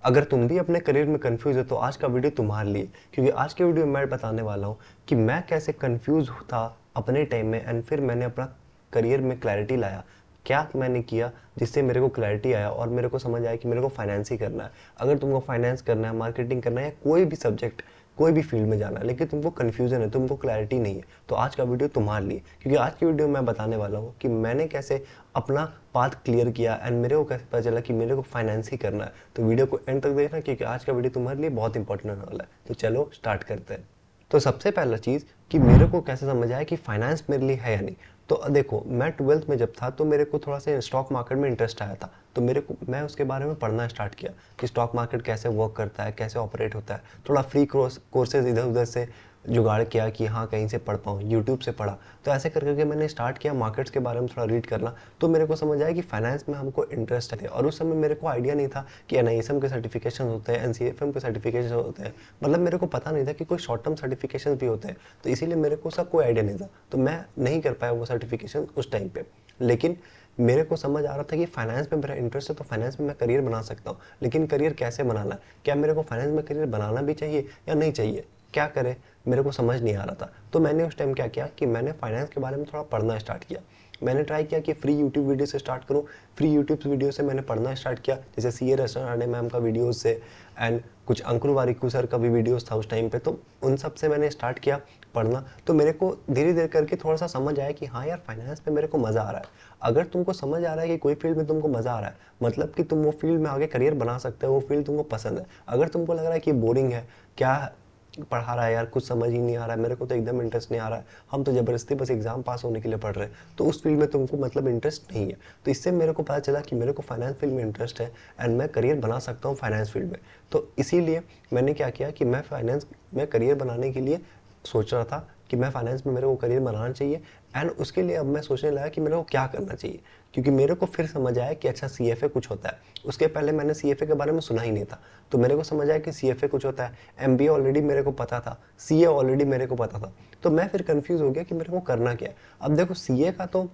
अगर तुम भी अपने करियर में कंफ्यूज हो तो आज का वीडियो तुम्हारे लिए, क्योंकि आज के वीडियो में मैं बताने वाला हूँ कि मैं कैसे कंफ्यूज था अपने टाइम में एंड फिर मैंने अपना करियर में क्लैरिटी लाया। क्या मैंने किया जिससे मेरे को क्लैरिटी आया और मेरे को समझ आया कि मेरे को फाइनेंस ही करना है। अगर तुमको फाइनेंस करना है, मार्केटिंग करना है या कोई भी सब्जेक्ट, कोई भी फील्ड में जाना है, लेकिन तुमको कन्फ्यूजन है, तुमको क्लैरिटी नहीं है, तो आज का वीडियो तुम्हारे लिए, क्योंकि आज की वीडियो में मैं बताने वाला हूँ कि मैंने कैसे अपना पाथ क्लियर किया एंड मेरे को कैसे पता चला कि मेरे को फाइनेंस ही करना है। तो वीडियो को एंड तक देखना, क्योंकि आज का वीडियो तुम्हारे लिए बहुत इंपॉर्टेंट होने वाला है। तो चलो स्टार्ट करते हैं। तो सबसे पहला चीज़ कि मेरे को कैसे समझ आया कि फाइनेंस मेरे लिए है या नहीं। तो देखो, मैं 12th में जब था तो मेरे को थोड़ा सा स्टॉक मार्केट में इंटरेस्ट आया था, तो मैं उसके बारे में पढ़ना स्टार्ट किया कि स्टॉक मार्केट कैसे वर्क करता है, कैसे ऑपरेट होता है। थोड़ा फ्री कोर्सेज इधर उधर से जुगाड़ किया कि हाँ कहीं से पढ़ पाऊँ, यूट्यूब से पढ़ा। तो ऐसे कर करके मैंने स्टार्ट किया मार्केट्स के बारे में थोड़ा रीड करना। तो मेरे को समझ आया कि फाइनेंस में हमको इंटरेस्ट है, और उस समय मेरे को आइडिया नहीं था कि एनआईएसएम के सर्टिफिकेशन होते हैं, एनसीएफएम के सर्टिफिकेशन होते हैं। मतलब मेरे को पता नहीं था कि कोई शॉर्ट टर्म सर्टिफिकेशन भी होते हैं, तो इसीलिए मेरे को उसका कोई आइडिया नहीं था। तो मैं नहीं कर पाया वो सर्टिफिकेशन उस टाइम पे। लेकिन मेरे को समझ आ रहा था कि फाइनेंस में मेरा इंटरेस्ट है, तो फाइनेंस में मैं करियर बना सकता हूँ। लेकिन करियर कैसे बनाना है, क्या मेरे को फाइनेंस में करियर बनाना भी चाहिए या नहीं चाहिए, क्या करें, मेरे को समझ नहीं आ रहा था। तो मैंने उस टाइम क्या किया कि मैंने फाइनेंस के बारे में थोड़ा पढ़ना स्टार्ट किया। मैंने ट्राई किया कि फ्री यूट्यूब वीडियो से स्टार्ट करूँ। फ्री यूट्यूब वीडियो से मैंने पढ़ना स्टार्ट किया, जैसे सी ए रचनाराणे मैम का वीडियोज़ से एंड कुछ अंकुर वारिकू सर का भी वीडियोस था उस टाइम पे। तो उन सब से मैंने स्टार्ट किया पढ़ना। तो मेरे को धीरे धीरे करके थोड़ा सा समझ आया कि हाँ यार, फाइनेंस में मेरे को मज़ा आ रहा है। अगर तुमको समझ आ रहा है कि कोई फील्ड में तुमको मज़ा आ रहा है, मतलब कि तुम वो फील्ड में आगे करियर बना सकते हो, वो फील्ड तुमको पसंद है। अगर तुमको लग रहा है कि बोरिंग है, क्या पढ़ा रहा है यार, कुछ समझ ही नहीं आ रहा है, मेरे को तो एकदम इंटरेस्ट नहीं आ रहा है, हम तो ज़बरदस्ती बस एग्जाम पास होने के लिए पढ़ रहे हैं, तो उस फील्ड में तुमको मतलब इंटरेस्ट नहीं है। तो इससे मेरे को पता चला कि मेरे को फाइनेंस फील्ड में इंटरेस्ट है एंड मैं करियर बना सकता हूँ फाइनेंस फील्ड में। तो इसीलिए मैंने क्या किया कि मैं फाइनेंस में करियर बनाने के लिए सोच रहा था कि मैं फाइनेंस में मेरे को करियर बनाना चाहिए। एंड उसके लिए अब मैं सोचने लगा कि मेरे को क्या करना चाहिए, क्योंकि मेरे को फिर समझ आया कि अच्छा सीएफए कुछ होता है। उसके पहले मैंने सीएफए के बारे में सुना ही नहीं था, तो मेरे को समझ आया कि सीएफए कुछ होता है। एमबीए ऑलरेडी मेरे को पता था, सीए ऑलरेडी मेरे को पता था। तो मैं फिर कंफ्यूज हो गया कि मेरे को करना क्या है। अब देखो, सीए का तो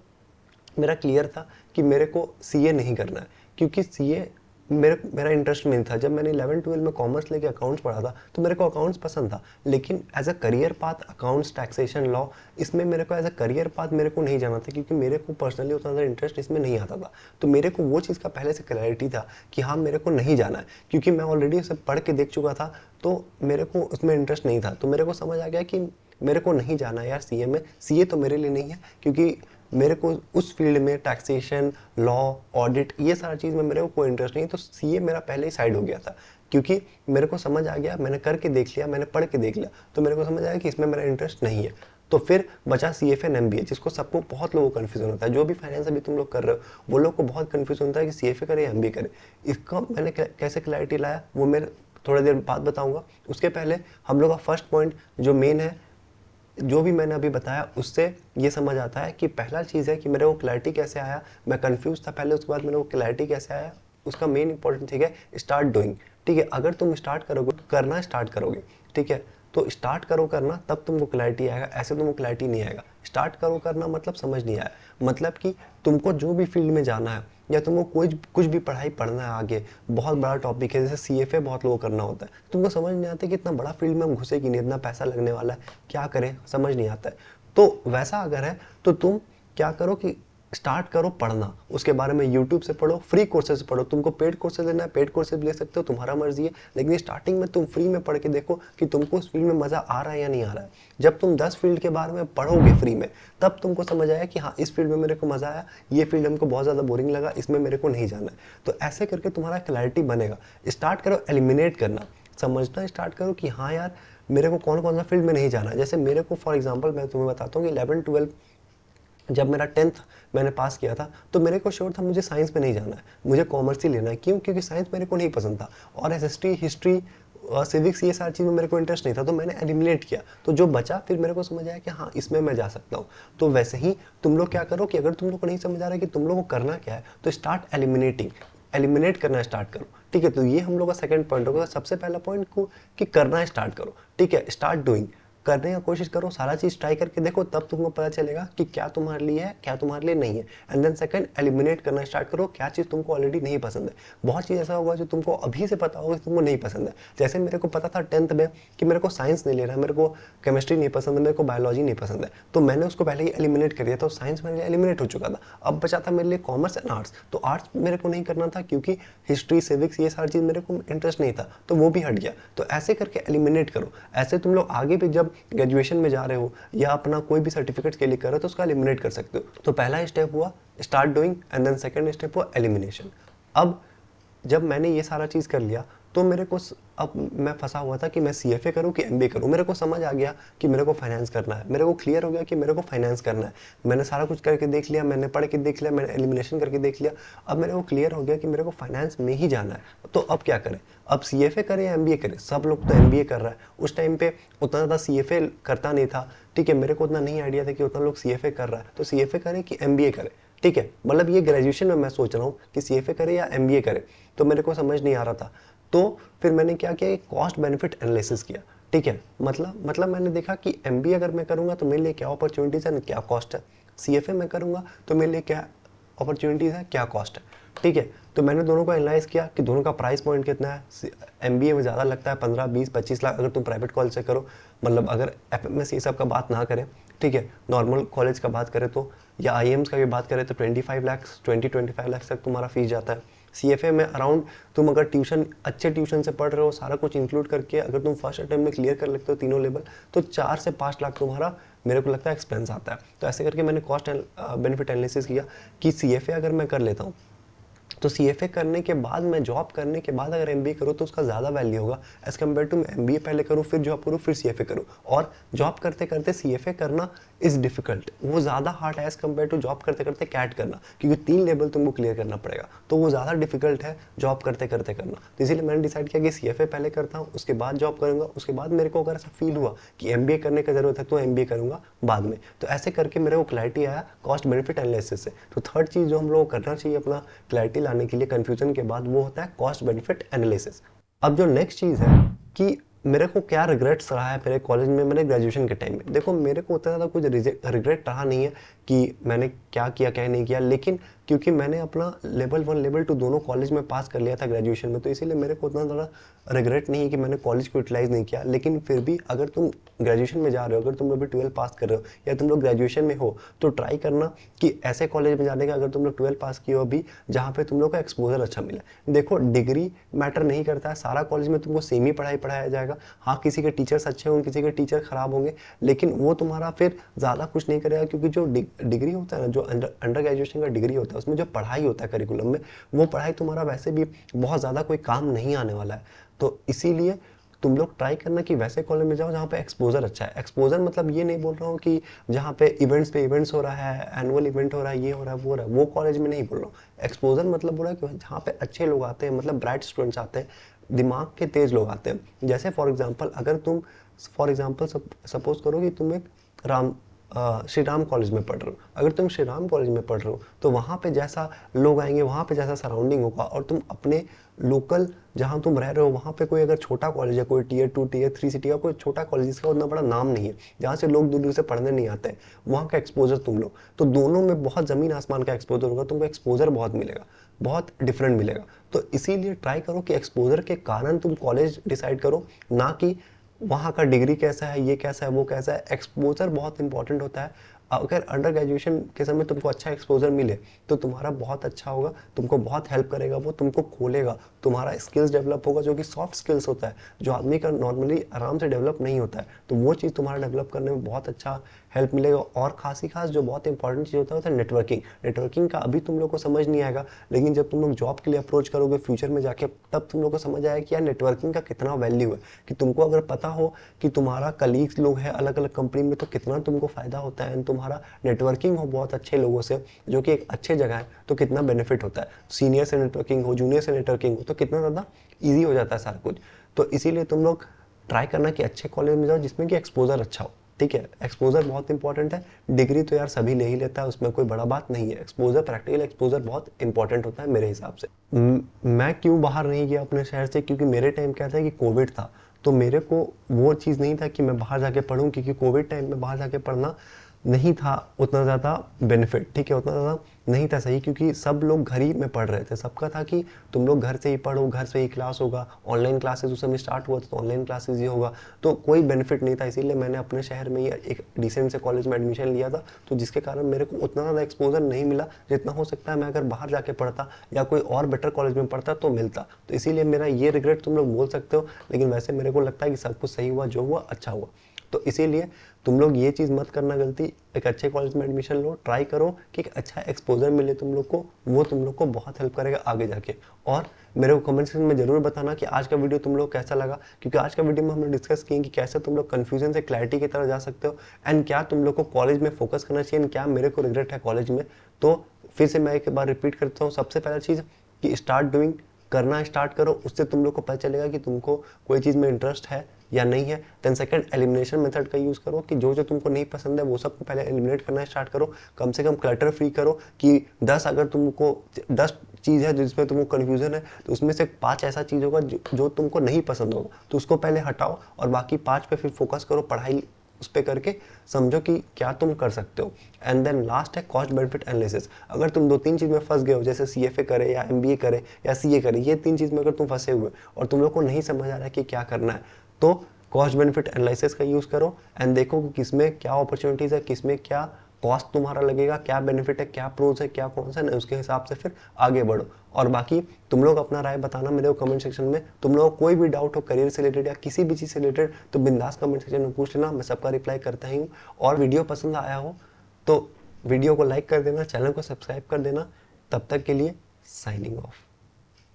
मेरा क्लियर था कि मेरे को सीए नहीं करना है, क्योंकि सीए मेरा इंटरेस्ट नहीं था। जब मैंने 11-12 में कॉमर्स लेके अकाउंट्स पढ़ा था तो मेरे को अकाउंट्स पसंद था, लेकिन as a career path accounts, taxation, law, इसमें मेरे को एज अ करियर पाथ मेरे को नहीं जाना था, क्योंकि मेरे को पर्सनली उतना ज़्यादा इंटरेस्ट इसमें नहीं आता था। तो मेरे को वो चीज़ का पहले से क्लैरिटी था कि हाँ मेरे को नहीं जाना है, क्योंकि मैं ऑलरेडी उसे पढ़ के देख चुका था, तो मेरे को उसमें इंटरेस्ट नहीं था। तो मेरे को समझ आ गया कि मेरे को नहीं जाना है यार सीए में, सीए तो मेरे लिए नहीं है, क्योंकि मेरे को उस फील्ड में टैक्सेशन, लॉ, ऑडिट, ये सारा चीज़ में मेरे को कोई इंटरेस्ट नहीं है। तो सीए मेरा पहले ही साइड हो गया था, क्योंकि मेरे को समझ आ गया, मैंने करके देख लिया, मैंने पढ़ के देख लिया, तो मेरे को समझ आया कि इसमें मेरा इंटरेस्ट नहीं है। तो फिर बचा सीएफए एंड एमबीए, जिसको सबको बहुत लोगों को कन्फ्यूजन होता है। जो भी फाइनेंस अभी तुम लोग कर रहे हो, वो लोग को बहुत कन्फ्यूजन होता है कि सीएफए करे या एमबीए करे। इसका मैंने कैसे क्लैरिटी लाया वो मैं थोड़ी देर बाद बताऊंगा। उसके पहले हम लोग का फर्स्ट पॉइंट जो मेन है, जो भी मैंने अभी बताया उससे ये समझ आता है कि पहला चीज़ है कि मेरे को क्लैरिटी कैसे आया। मैं कंफ्यूज था पहले, उसके बाद मेरे को क्लैरिटी कैसे आया, उसका मेन इंपॉर्टेंट ठीक है स्टार्ट डूइंग। ठीक है, अगर तुम स्टार्ट करोगे, करना स्टार्ट करोगे, ठीक है, तो स्टार्ट करो करना, तब तुमको क्लैरिटी आएगा, ऐसे तुमको क्लैरिटी नहीं आएगा। स्टार्ट करो करना मतलब समझ नहीं आया, मतलब कि तुमको जो भी फील्ड में जाना है या तुमको कुछ भी पढ़ाई पढ़ना है आगे, बहुत बड़ा टॉपिक है, जैसे सीएफए बहुत लोगों को करना होता है, तुमको समझ नहीं आता कि इतना बड़ा फील्ड में हम घुसे कि नहीं, इतना पैसा लगने वाला है, क्या करें, समझ नहीं आता है। तो वैसा अगर है तो तुम क्या करो कि स्टार्ट करो पढ़ना, उसके बारे में यूट्यूब से पढ़ो, फ्री कोर्सेज पढ़ो। तुमको पेड कोर्सेज लेना है, पेड कोर्सेज ले सकते हो, तुम्हारा मर्जी है, लेकिन स्टार्टिंग में तुम फ्री में पढ़ के देखो कि तुमको उस फील्ड में मज़ा आ रहा है या नहीं आ रहा है। जब तुम 10 फील्ड के बारे में पढ़ोगे फ्री में, तब तुमको समझ आया कि हाँ इस फील्ड में मेरे को मज़ा आया, ये फील्ड हमको बहुत ज़्यादा बोरिंग लगा, इसमें मेरे को नहीं जाना है। तो ऐसे करके तुम्हारा क्लैरिटी बनेगा। स्टार्ट करो एलिमिनेट करना, समझना स्टार्ट करो कि हाँ यार मेरे को कौन कौन सा फील्ड में नहीं जाना है। जैसे मेरे को फॉर एग्जांपल मैं तुम्हें बताता हूँ कि 11-12 जब मेरा 10th मैंने पास किया था, तो मेरे को श्योर था मुझे साइंस में नहीं जाना है, मुझे कॉमर्स ही लेना है। क्यों? क्योंकि साइंस मेरे को नहीं पसंद था, और एसएसटी, हिस्ट्री, सिविक्स, ये सारी चीज़ में मेरे को इंटरेस्ट नहीं था। तो मैंने एलिमिनेट किया, तो जो बचा फिर मेरे को समझ आया कि हाँ इसमें मैं जा सकता हूँ। तो वैसे ही तुम लोग क्या करो कि अगर तुम लोग को नहीं समझ आ रहा है कि तुम लोग को करना क्या है, तो स्टार्ट एलिमिनेटिंग, एलिमिनेट करना स्टार्ट करो। ठीक है, तो ये हम लोग का सेकंड पॉइंट होगा। सबसे पहला पॉइंट को कि करना स्टार्ट करो, ठीक है, स्टार्ट डूइंग, करने का कोशिश करो, सारा चीज़ ट्राई करके देखो, तब तुमको पता चलेगा कि क्या तुम्हारे लिए है, क्या तुम्हारे लिए नहीं है। एंड देन सेकंड, एलिमिनेट करना स्टार्ट करो, क्या चीज़ तुमको ऑलरेडी नहीं पसंद है। बहुत चीज़ ऐसा होगा जो तुमको अभी से पता होगा कि तुमको नहीं पसंद है। जैसे मेरे को पता था 10th में कि मेरे को साइंस नहीं लेना है, मेरे को केमिस्ट्री नहीं पसंद है, मेरे को बायोलॉजी नहीं पसंद है, तो मैंने उसको पहले ही एलिमिनेट कर दिया, तो साइंस मेरे लिए एलिमिनेट हो चुका था। अब बचा था मेरे लिए कॉमर्स एंड आर्ट्स, तो आर्ट्स मेरे को नहीं करना था क्योंकि हिस्ट्री, सिविक्स, ये सारी चीज़ मेरे को इंटरेस्ट नहीं था, तो वो भी हट गया। तो ऐसे करके एलिमिनेट करो। ऐसे तुम लोग आगे भी जब ग्रेजुएशन में जा रहे हो या अपना कोई भी सर्टिफिकेट के लिए कर रहे हो तो उसका एलिमिनेट कर सकते हो। तो पहला स्टेप हुआ start doing, and then second step हुआ एलिमिनेशन। अब जब मैंने ये सारा चीज़ कर लिया तो मेरे को अब मैं फंसा हुआ था कि मैं CFA करूं कि MBA करूं। मेरे को समझ आ गया कि मेरे को फाइनेंस करना है, मेरे को क्लियर हो गया कि मेरे को फाइनेंस करना है। मैंने सारा कुछ करके देख लिया, मैंने पढ़ के देख लिया, मैंने एलिमिनेशन करके देख लिया। अब मेरे को क्लियर हो गया कि मेरे को फाइनेंस में ही जाना है। तो अब क्या करें? अब CFA करें या MBA करें? सब लोग तो MBA कर रहा है। उस टाइम पे उतना ज़्यादा CFA करता नहीं था, ठीक है, मेरे को उतना नहीं आइडिया था कि उतना लोग CFA कर रहा है। तो CFA करें कि MBA करें, ठीक है, मतलब ये ग्रेजुएशन में मैं सोच रहा हूँ कि CFA करें या MBA करें, तो मेरे को समझ नहीं आ रहा था। तो फिर मैंने क्या किया, एक कॉस्ट बेनिफिट एनालिसिस किया, ठीक है, मतलब मैंने देखा कि MBA अगर मैं करूँगा तो मेरे लिए क्या अपॉर्चुनिटीज़ है, क्या कॉस्ट है, CFA मैं करूँगा तो मेरे लिए क्या अपॉर्चुनिटीज़ है, क्या कॉस्ट है, ठीक है। तो मैंने दोनों को एनालाइज किया कि दोनों का प्राइस पॉइंट कितना है। MBA में ज़्यादा लगता है 15, 20, 25 लाख अगर तुम प्राइवेट कॉलेज से करो, मतलब अगर FMS ये सब का बात ना करें, ठीक है, नॉर्मल कॉलेज का बात करें तो, या IIMs का भी बात करें तो 25 लाख 20-25 लाख तक तुम्हारा फीस जाता है। CFA में अराउंड तुम अगर अच्छे ट्यूशन से पढ़ रहे हो, सारा कुछ इंक्लूड करके अगर तुम फर्स्ट अटेम्प्ट में क्लियर कर लेते हो तीनों लेवल, तो 4 से 5 लाख तुम्हारा मेरे को लगता है एक्सपेंस आता है। तो ऐसे करके मैंने कॉस्ट बेनिफिट एनालिसिस किया कि CFA अगर मैं कर लेता हूँ तो CFA करने के बाद मैं जॉब करने के बाद अगर MBA करूँ तो उसका ज़्यादा वैल्यू होगा एज़ कम्पेयर टू मैं MBA पहले करूँ फिर जॉब करूँ फिर CFA करूँ। और जॉब करते करते CFA करना इज़ डिफ़िकल्ट, वो ज़्यादा हार्ड है एज़ कम्पेयर टू जॉब करते करते कैट करना, क्योंकि 3 लेवल तुमको क्लियर करना पड़ेगा, तो वो ज़्यादा डिफ़िकल्ट है जॉब करते करते करना। तो इसीलिए मैंने डिसाइड किया कि CFA पहले करता हूँ, उसके बाद जॉब करूँगा, उसके बाद मेरे को अगर ऐसा फील हुआ कि MBA करने की ज़रूरत है तो MBA करूँगा बाद में। तो ऐसे करके मेरे को क्लैरिटी आया कॉस्ट बेनिफिट एनालिसिस से। तो थर्ड चीज़ जो हम लोग को करना चाहिए अपना क्लैरिटी लाने के लिए कन्फ्यूजन के बाद, वो होता है कॉस्ट बेनिफिट एनालिसिस। अब जो नेक्स्ट चीज़ है कि मेरे को क्या रिग्रेट्स रहा है मेरे कॉलेज में, मैंने ग्रेजुएशन के टाइम में, देखो मेरे को उतना ज़्यादा कुछ रिग्रेट रहा नहीं है कि मैंने क्या किया क्या नहीं किया, लेकिन क्योंकि मैंने अपना लेवल 1 लेवल 2 दोनों कॉलेज में पास कर लिया था ग्रेजुएशन में, तो इसीलिए मेरे को उतना ज़्यादा रिग्रेट नहीं है कि मैंने कॉलेज को यूटिलाइज़ नहीं किया। लेकिन फिर भी अगर तुम ग्रेजुएशन में जा रहे हो, अगर तुम लोग भी 12 पास कर रहे हो या तुम लोग ग्रेजुएशन में हो, तो ट्राई करना कि ऐसे कॉलेज में जाने का, अगर तुम लोग 12 पास किए हो अभी, जहाँ पे तुम लोग का एक्सपोजर अच्छा मिला। देखो डिग्री मैटर नहीं करता है, सारा कॉलेज में तुमको सेम ही पढ़ाई पढ़ाया जाएगा। हाँ, किसी के टीचर्स अच्छे होंगे, किसी के टीचर खराब होंगे, लेकिन वो तुम्हारा फिर ज़्यादा कुछ नहीं करेगा, क्योंकि जो डिग्री होता है ना, जो अंडर ग्रेजुएशन का डिग्री होता है, उसमें जो पढ़ाई होता है करिकुलम में, वो पढ़ाई तुम्हारा वैसे भी बहुत ज़्यादा कोई काम नहीं आने वाला है। तो इसीलिए तुम लोग ट्राई करना कि वैसे कॉलेज में जाओ जहाँ पे एक्सपोजर अच्छा है। एक्सपोजर मतलब ये नहीं बोल रहा हूँ कि जहाँ पे इवेंट्स हो रहा है, एनुअल इवेंट हो रहा है, ये हो रहा है, वो हो रहा है, वो कॉलेज में नहीं बोल रहा हूँ। एक्सपोजर मतलब बोल रहा है कि जहाँ पे अच्छे लोग आते हैं, मतलब ब्राइट स्टूडेंट्स आते हैं, दिमाग के तेज लोग आते हैं। जैसे फॉर एग्जाम्पल अगर तुम सपोज करो कि तुम एक श्री राम कॉलेज में पढ़ रहे हो, अगर तुम श्री राम कॉलेज में पढ़ रहे हो तो वहाँ पे जैसा लोग आएंगे, वहाँ पे जैसा सराउंडिंग होगा, और तुम अपने लोकल जहाँ तुम रह रहे हो वहाँ पे कोई अगर छोटा कॉलेज है, कोई Tier 2 Tier 3 सिटी का कोई छोटा कॉलेज जिसका उतना बड़ा नाम नहीं है, जहाँ से लोग दूर दूर से पढ़ने नहीं आते हैं, वहाँ का एक्सपोजर तुम लो, तो दोनों में बहुत ज़मीन आसमान का एक्सपोजर होगा, तुमको एक्सपोजर बहुत मिलेगा, बहुत डिफरेंट मिलेगा। तो इसीलिए ट्राई करो कि एक्सपोजर के कारण तुम कॉलेज डिसाइड करो, ना कि वहाँ का डिग्री कैसा है, ये कैसा है, वो कैसा है। एक्सपोजर बहुत इंपॉर्टेंट होता है। अगर अंडर ग्रेजुएशन के समय तुमको अच्छा एक्सपोजर मिले तो तुम्हारा बहुत अच्छा होगा, तुमको बहुत हेल्प करेगा, वो तुमको खोलेगा, तुम्हारा स्किल्स डेवलप होगा, जो कि सॉफ्ट स्किल्स होता है, जो आदमी का नॉर्मली आराम से डेवलप नहीं होता है, तो वो चीज़ तुम्हारा डेवलप करने में बहुत अच्छा हेल्प मिलेगा। और खास जो बहुत इंपॉर्टेंट चीज़ होता है नेटवर्किंग। नेटवर्किंग का अभी तुम लोग को समझ नहीं आएगा, लेकिन जब तुम लोग जॉब के लिए अप्रोच करोगे फ्यूचर में जाके, तब तुम लोग को समझ आएगा कि यार नेटवर्किंग का कितना वैल्यू है। कि तुमको अगर पता हो कि तुम्हारा कलीग्स लोग हैं अलग अलग कंपनी में, तो कितना तुमको फ़ायदा होता है, तुम्हारा नेटवर्किंग हो बहुत अच्छे लोगों से, जो कि एक अच्छे जगह है, तो कितना बेनिफिट होता है। सीनियर से नेटवर्किंग हो, जूनियर से नेटवर्किंग हो, तो कितना ज़्यादा ईजी हो जाता है सारा कुछ। तो इसीलिए तुम लोग ट्राई करना कि अच्छे कॉलेज में जाओ जिसमें कि एक्सपोजर अच्छा हो। ठीक है, एक्सपोजर बहुत इंपॉर्टेंट है। डिग्री तो यार सभी ले ही लेता है, उसमें कोई बड़ा बात नहीं है। एक्सपोजर, प्रैक्टिकल एक्सपोजर बहुत इंपॉर्टेंट होता है मेरे हिसाब से। मैं क्यों बाहर नहीं गया अपने शहर से, क्योंकि मेरे टाइम क्या था कि कोविड था, तो मेरे को वो चीज़ नहीं था कि मैं बाहर जाके पढूं, क्योंकि कोविड टाइम में बाहर जाके पढ़ना नहीं था उतना ज़्यादा बेनिफिट, ठीक है, उतना ज़्यादा नहीं था सही, क्योंकि सब लोग घर ही में पढ़ रहे थे। सबका था कि तुम लोग घर से ही पढ़ो, घर से ही क्लास होगा, ऑनलाइन क्लासेस उस समय स्टार्ट हुआ था तो ऑनलाइन क्लासेस ही होगा, तो कोई बेनिफिट नहीं था। इसीलिए मैंने अपने शहर में ही एक डिसेंट से कॉलेज में एडमिशन लिया था, तो जिसके कारण मेरे को उतना ज़्यादा एक्सपोजर नहीं मिला जितना हो सकता है मैं अगर बाहर जाके पढ़ता या कोई और बेटर कॉलेज में पढ़ता तो मिलता। तो इसीलिए मेरा ये रिग्रेट तुम लोग बोल सकते हो, लेकिन वैसे मेरे को लगता है कि सब कुछ सही हुआ, जो हुआ अच्छा हुआ। तो इसीलिए तुम लोग ये चीज़ मत करना गलती, एक अच्छे कॉलेज में एडमिशन लो, ट्राई करो कि एक अच्छा एक्सपोजर मिले तुम लोग को, वो तुम लोग को बहुत हेल्प करेगा आगे जाके। और मेरे को कमेंट सेक्शन में जरूर बताना कि आज का वीडियो तुम लोग कैसा लगा, क्योंकि आज का वीडियो में हमने डिस्कस किए कि कैसे तुम लोग कन्फ्यूजन से क्लैरिटी की तरफ जा सकते हो, एंड क्या तुम लोग को कॉलेज में फोकस करना चाहिए, एंड क्या मेरे को रिग्रेट है कॉलेज में। तो फिर से मैं एक बार रिपीट करता हूँ, सबसे पहला चीज़ कि स्टार्ट डूइंग, करना स्टार्ट करो, उससे तुम लोग को पता चलेगा कि तुमको कोई चीज़ में इंटरेस्ट है या नहीं है। देन सेकंड, एलिमिनेशन मेथड का यूज़ करो कि जो जो तुमको नहीं पसंद है वो सब पहले एलिमिनेट करना स्टार्ट करो। कम से कम क्लटर फ्री करो कि 10 अगर तुमको 10 चीज़ है जिसमें तुमको कन्फ्यूजन है, तो उसमें से 5 ऐसा चीज़ होगा जो तुमको नहीं पसंद होगा, तो उसको पहले हटाओ और बाकी 5 पे फिर फोकस करो, पढ़ाई उस पर करके समझो कि क्या तुम कर सकते हो। एंड देन लास्ट है कॉस्ट बेनिफिट एनालिसिस। अगर तुम 2-3 चीज़ में फंस गए हो, जैसे CFA करे या MBA करे या CA करे, ये 3 चीज़ में अगर तुम फंसे हुए और तुम लोग को नहीं समझ आ रहा है कि क्या करना है, तो कॉस्ट बेनिफिट एनालिसिस का यूज़ करो एंड देखो कि किसमें क्या अपॉर्चुनिटीज़ है, किसमें क्या कॉस्ट तुम्हारा लगेगा, क्या बेनिफिट है, क्या प्रोज है, क्या कौन सा नहीं, उसके हिसाब से फिर आगे बढ़ो। और बाकी तुम लोग अपना राय बताना मेरे को कमेंट सेक्शन में। तुम लोगों को कोई भी डाउट हो करियर से रिलेटेड या किसी भी चीज़ से रिलेटेड, तो बिंदास कमेंट सेक्शन में पूछ लेना, मैं सबका रिप्लाई करता ही हूँ। और वीडियो पसंद आया हो तो वीडियो को लाइक कर देना, चैनल को सब्सक्राइब कर देना। तब तक के लिए साइनिंग ऑफ।